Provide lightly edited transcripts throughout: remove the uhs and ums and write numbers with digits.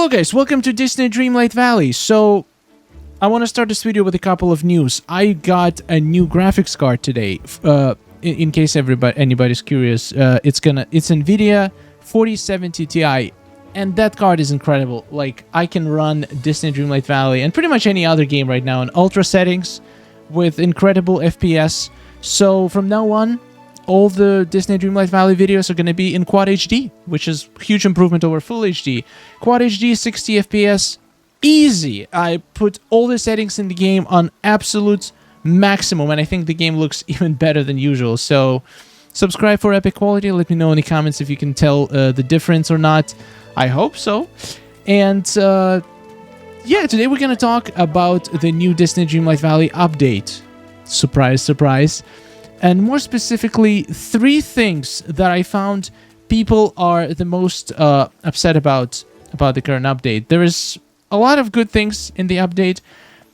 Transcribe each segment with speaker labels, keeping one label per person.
Speaker 1: Hello guys, welcome to Disney Dreamlight Valley. So, I want to start this video with a couple of news. I got a new graphics card today. In case anybody's curious, it's NVIDIA 4070 Ti, and that card is incredible. Like, I can run Disney Dreamlight Valley and pretty much any other game right now in ultra settings with incredible FPS. So from now on, all the Disney Dreamlight Valley videos are going to be in Quad HD, which is a huge improvement over Full HD. Quad HD, 60 FPS, easy. I put all the settings in the game on absolute maximum, and I think the game looks even better than usual. So subscribe for epic quality. Let me know in the comments if you can tell the difference or not. I hope so. And yeah, today we're going to talk about the new Disney Dreamlight Valley update. Surprise, surprise. And more specifically, 3 things that I found people are the most upset about the current update. There is a lot of good things in the update,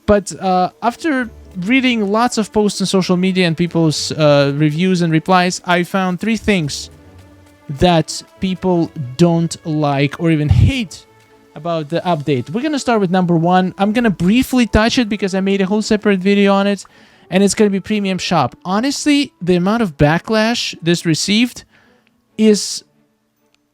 Speaker 1: but after reading lots of posts on social media and people's reviews and replies, I found 3 things that people don't like or even hate about the update. We're going to start with number 1. I'm going to briefly touch it because I made a whole separate video on it. And it's going to be Premium Shop. Honestly, the amount of backlash this received is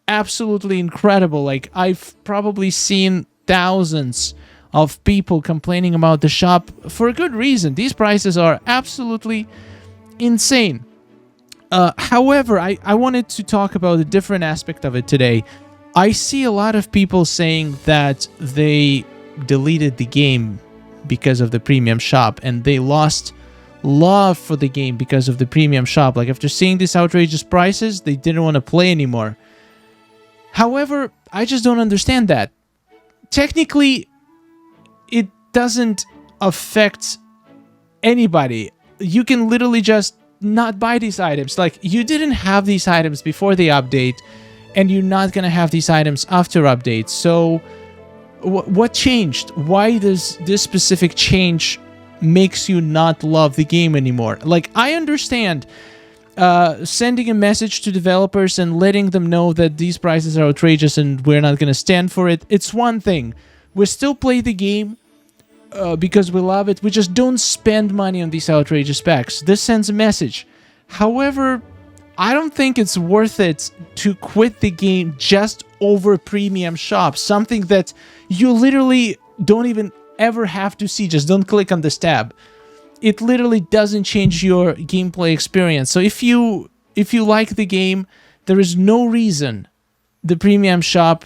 Speaker 1: absolutely incredible. Like, I've probably seen thousands of people complaining about the shop for a good reason. These prices are absolutely insane. However, I wanted to talk about a different aspect of it today. I see a lot of people saying that they deleted the game because of the Premium Shop, and they lost love for the game because of the Premium Shop. Like, after seeing these outrageous prices, they didn't want to play anymore. However, I just don't understand that. Technically, it doesn't affect anybody. You can literally just not buy these items. Like, you didn't have these items before the update, and you're not gonna have these items after update. So what changed? Why does this specific change makes you not love the game anymore? Like, I understand sending a message to developers and letting them know that these prices are outrageous and we're not going to stand for it. It's one thing. We still play the game because we love it. We just don't spend money on these outrageous packs. This sends a message. However, I don't think it's worth it to quit the game just over Premium Shop, something that you literally don't even ever have to see. Just don't click on this tab. It literally doesn't change your gameplay experience. So if you like the game, there is no reason the Premium Shop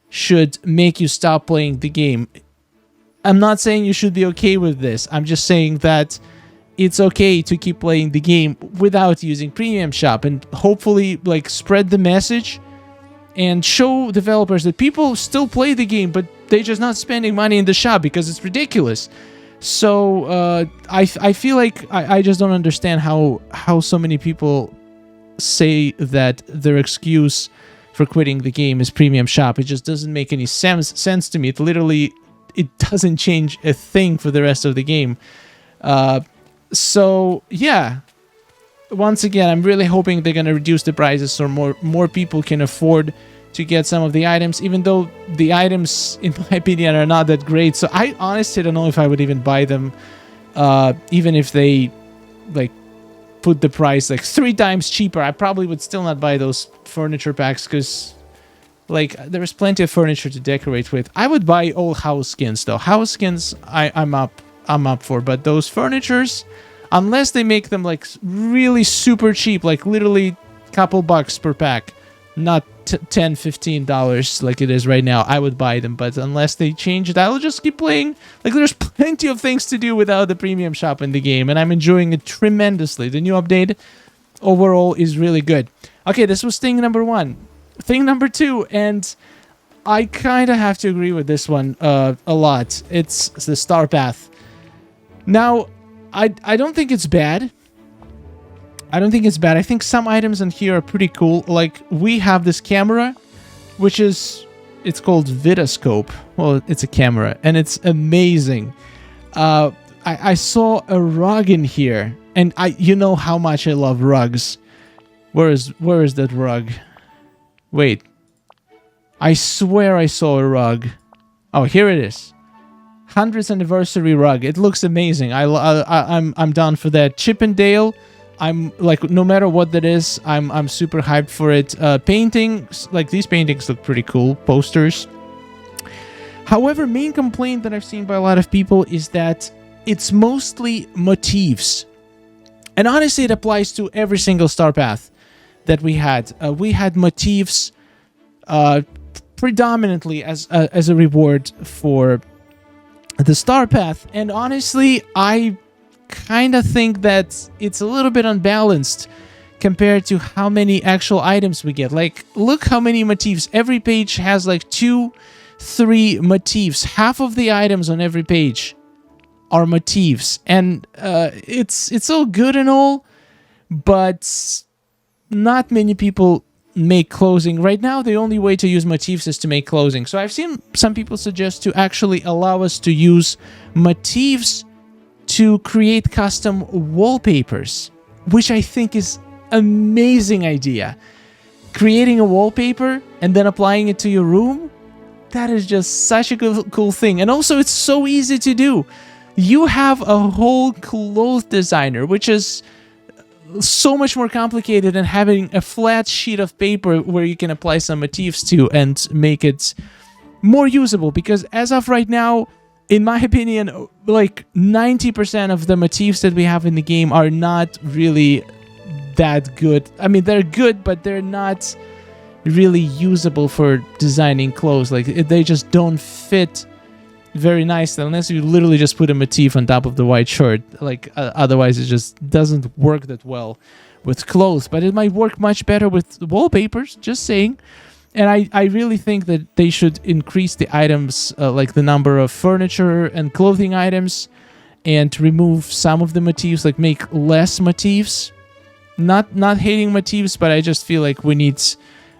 Speaker 1: should make you stop playing the game. I'm not saying you should be okay with this. I'm just saying that it's okay to keep playing the game without using Premium Shop, and hopefully, like, spread the message and show developers that people still play the game, but they're just not spending money in the shop because it's ridiculous. So I feel like I just don't understand how so many people say that their excuse for quitting the game is Premium Shop. It just doesn't make any sense to me. It doesn't change a thing for the rest of the game. So yeah, once again, I'm really hoping they're gonna reduce the prices so more people can afford to get some of the items, even though the items, in my opinion, are not that great. So I honestly don't know if I would even buy them, even if they, like, put the price like 3 times cheaper. I probably would still not buy those furniture packs because, like, there's plenty of furniture to decorate with. I would buy all house skins though. House skins, I'm up for, but those furnitures, unless they make them like really super cheap, like literally a couple bucks per pack, not $10-15 like it is right now, I would buy them. But unless they change it, I'll just keep playing. Like, there's plenty of things to do without the Premium Shop in the game, and I'm enjoying it tremendously. The new update overall is really good. Okay, this was thing number 1. Thing number 2, and I kind of have to agree with this one a lot. It's the Star Path. Now, I don't think it's bad. I think some items in here are pretty cool. Like, we have this camera, which it's called Vitascope. Well, it's a camera, and it's amazing. I saw a rug in here, and you know how much I love rugs. Where is that rug? Wait. I swear I saw a rug. Oh, here it is. 100th anniversary rug. It looks amazing. I'm down for that. Chippendale. I'm like, no matter what that is, I'm super hyped for it. Paintings, like these paintings look pretty cool. Posters. However, main complaint that I've seen by a lot of people is that it's mostly motifs. And honestly, it applies to every single star path that we had. We had motifs predominantly as a reward for the star path. And honestly, I kind of think that it's a little bit unbalanced compared to how many actual items we get. Like, look how many motifs. Every page has like 2-3 motifs. Half of the items on every page are motifs. And it's all good and all, but not many people make clothing. Right now, the only way to use motifs is to make clothing. So I've seen some people suggest to actually allow us to use motifs to create custom wallpapers, which I think is amazing idea. Creating a wallpaper and then applying it to your room, that is just such a cool thing. And also, it's so easy to do. You have a whole clothes designer, which is so much more complicated than having a flat sheet of paper where you can apply some motifs to and make it more usable. Because as of right now, in my opinion, like 90% of the motifs that we have in the game are not really that good. I mean, they're good, but they're not really usable for designing clothes. Like, they just don't fit very nicely unless you literally just put a motif on top of the white shirt. Like, otherwise it just doesn't work that well with clothes. But it might work much better with wallpapers, just saying. And I really think that they should increase the items, like the number of furniture and clothing items, and remove some of the motifs, like make less motifs. Not hating motifs, but I just feel like we need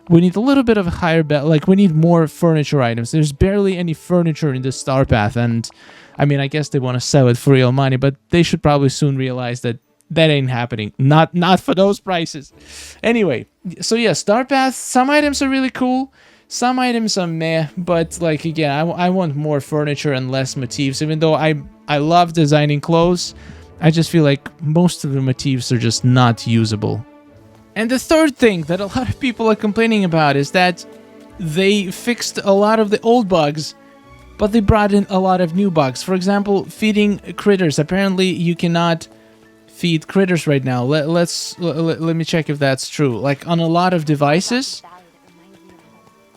Speaker 1: a little bit of a higher like we need more furniture items. There's barely any furniture in the star path, and I mean, I guess they want to sell it for real money, but they should probably soon realize that ain't happening. Not for those prices. Anyway, so yeah, star path, some items are really cool, some items are meh, but like, again, I want more furniture and less motifs. Even though I love designing clothes, I just feel like most of the motifs are just not usable. And the third thing that a lot of people are complaining about is that they fixed a lot of the old bugs, but they brought in a lot of new bugs. For example, feeding critters. Apparently, you cannot feed critters right now. Let me check if that's true. Like, on a lot of devices,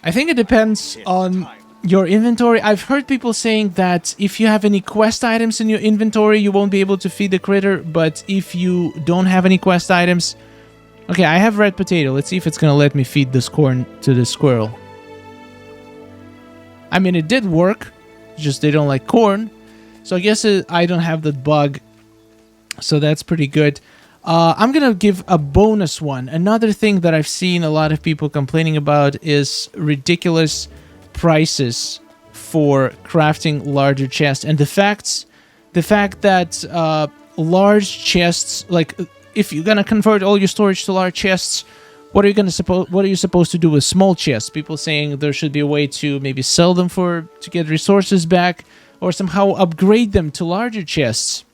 Speaker 1: I think it depends on your inventory. I've heard people saying that if you have any quest items in your inventory, you won't be able to feed the critter, but if you don't have any quest items... Okay, I have red potato. Let's see if it's gonna let me feed this corn to the squirrel. I mean, it did work, just they don't like corn. So I guess I don't have that bug. So that's pretty good. I'm gonna give a bonus one. Another thing that I've seen a lot of people complaining about is ridiculous prices for crafting larger chests. And the fact that large chests, like... If you're gonna convert all your storage to large chests, what are you supposed to do with small chests? People saying there should be a way to maybe sell them to get resources back, or somehow upgrade them to larger chests.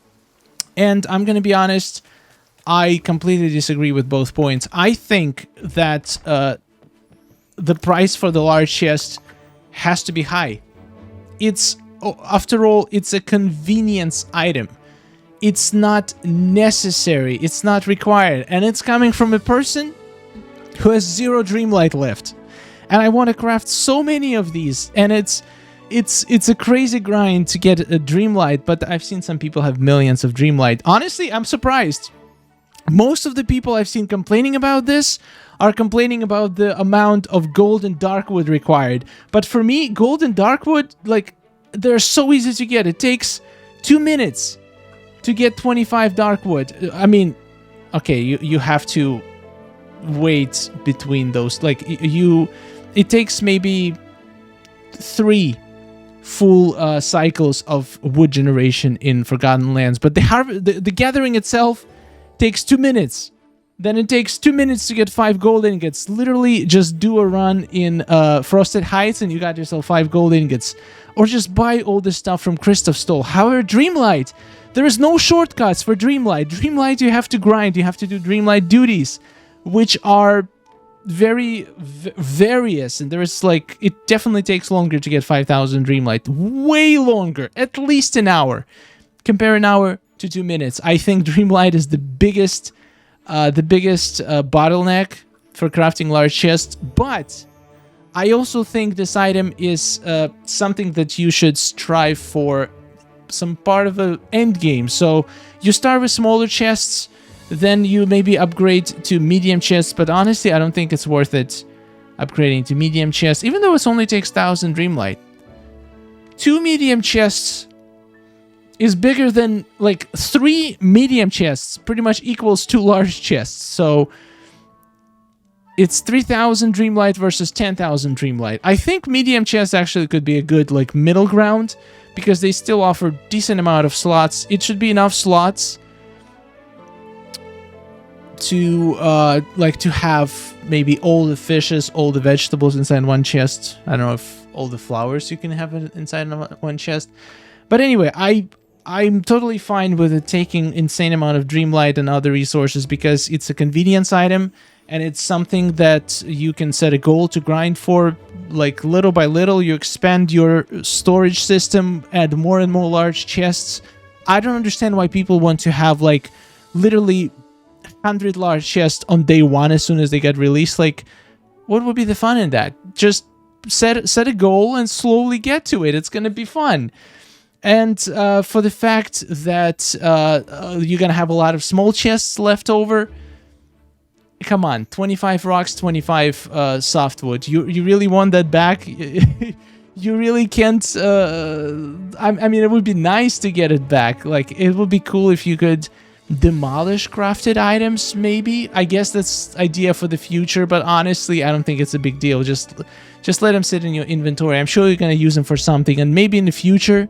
Speaker 1: And I'm gonna be honest, I completely disagree with both points. I think that the price for the large chest has to be high. After all, it's a convenience item. It's not necessary, it's not required, and it's coming from a person who has 0 Dreamlight left. And I want to craft so many of these, and it's a crazy grind to get a Dreamlight, but I've seen some people have millions of Dreamlight. Honestly, I'm surprised. Most of the people I've seen complaining about this are complaining about the amount of gold and darkwood required. But for me, gold and darkwood, like, they're so easy to get. It takes 2 minutes to get 25 darkwood. I mean, okay, you have to wait between those. Like, it takes maybe 3 full cycles of wood generation in Forgotten Lands, but the gathering itself takes 2 minutes. Then it takes 2 minutes to get 5 gold ingots. Literally, just do a run in Frosted Heights and you got yourself 5 gold ingots. Or just buy all this stuff from Christoph Stoll. However, Dreamlight, there is no shortcuts for Dreamlight. Dreamlight, you have to grind. You have to do Dreamlight duties, which are very various. And there is like, it definitely takes longer to get 5,000 Dreamlight. Way longer. At least an hour. Compare an hour to 2 minutes. I think Dreamlight is the biggest bottleneck for crafting large chests, but I also think this item is something that you should strive for, some part of an end game. So you start with smaller chests, then you maybe upgrade to medium chests, but honestly I don't think it's worth it upgrading to medium chests, even though it only takes 1,000 Dreamlight. 2 medium chests is bigger than, like, 3 medium chests pretty much equals 2 large chests. So it's 3,000 Dreamlight versus 10,000 Dreamlight. I think medium chests actually could be a good, like, middle ground, because they still offer decent amount of slots. It should be enough slots to to have maybe all the fishes, all the vegetables inside one chest. I don't know if all the flowers you can have inside one chest. But anyway, I'm totally fine with it taking insane amount of Dreamlight and other resources, because it's a convenience item and it's something that you can set a goal to grind for. Like, little by little, you expand your storage system, add more and more large chests. I don't understand why people want to have, like, literally 100 large chests on day 1 as soon as they get released. Like, what would be the fun in that? Just set a goal and slowly get to it. It's gonna be fun. And for the fact that you're going to have a lot of small chests left over, come on, 25 rocks, 25 softwood. You really want that back? You really can't... I mean, it would be nice to get it back. Like, it would be cool if you could demolish crafted items, maybe. I guess that's idea for the future, but honestly, I don't think it's a big deal. Just let them sit in your inventory. I'm sure you're going to use them for something, and maybe in the future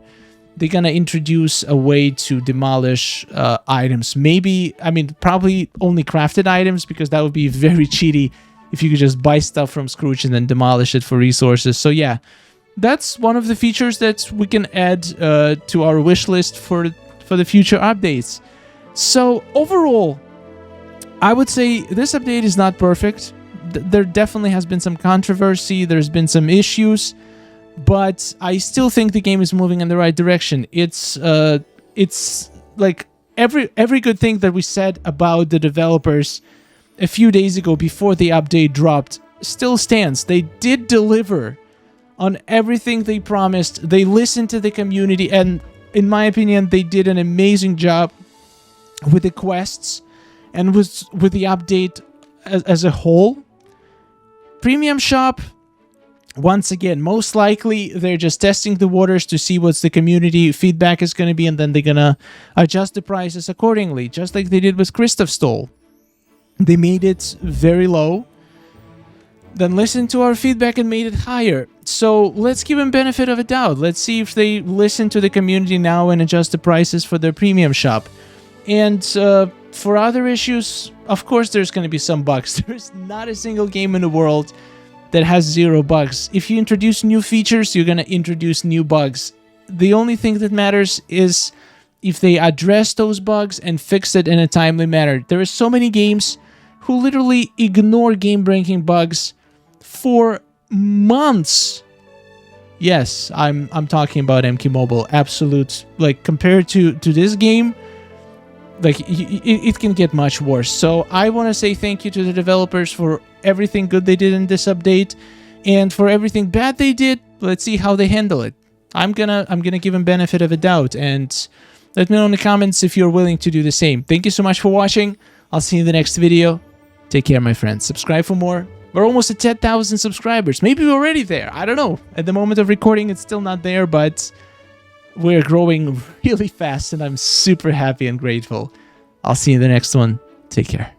Speaker 1: they're gonna introduce a way to demolish items. Maybe, I mean, probably only crafted items, because that would be very cheaty if you could just buy stuff from Scrooge and then demolish it for resources. So yeah, that's one of the features that we can add to our wish list for the future updates. So overall, I would say this update is not perfect. There definitely has been some controversy. There's been some issues. But I still think the game is moving in the right direction. It's like every good thing that we said about the developers a few days ago before the update dropped still stands. They did deliver on everything they promised. They listened to the community, and in my opinion, they did an amazing job with the quests and with the update as a whole. Premium shop, once again, most likely they're just testing the waters to see what's the community feedback is going to be, and then they're going to adjust the prices accordingly, just like they did with Christoph Stoll. They made it very low, then listened to our feedback and made it higher. So let's give them benefit of a doubt. Let's see if they listen to the community now and adjust the prices for their premium shop. And for other issues, of course there's going to be some bugs. There's not a single game in the world that has 0 bugs. If you introduce new features, you're going to introduce new bugs. The only thing that matters is if they address those bugs and fix it in a timely manner. There are so many games who literally ignore game-breaking bugs for months. Yes, I'm talking about MK Mobile. Absolute, like, compared to this game, like, it can get much worse. So I want to say thank you to the developers for everything good they did in this update, and for everything bad they did. Let's see how they handle it. I'm gonna give them benefit of a doubt, and let me know in the comments if you're willing to do the same. Thank you so much for watching. I'll see you in the next video. Take care, my friends. Subscribe for more. We're almost at 10,000 subscribers. Maybe we're already there. I don't know. At the moment of recording, it's still not there, but we're growing really fast, and I'm super happy and grateful. I'll see you in the next one. Take care.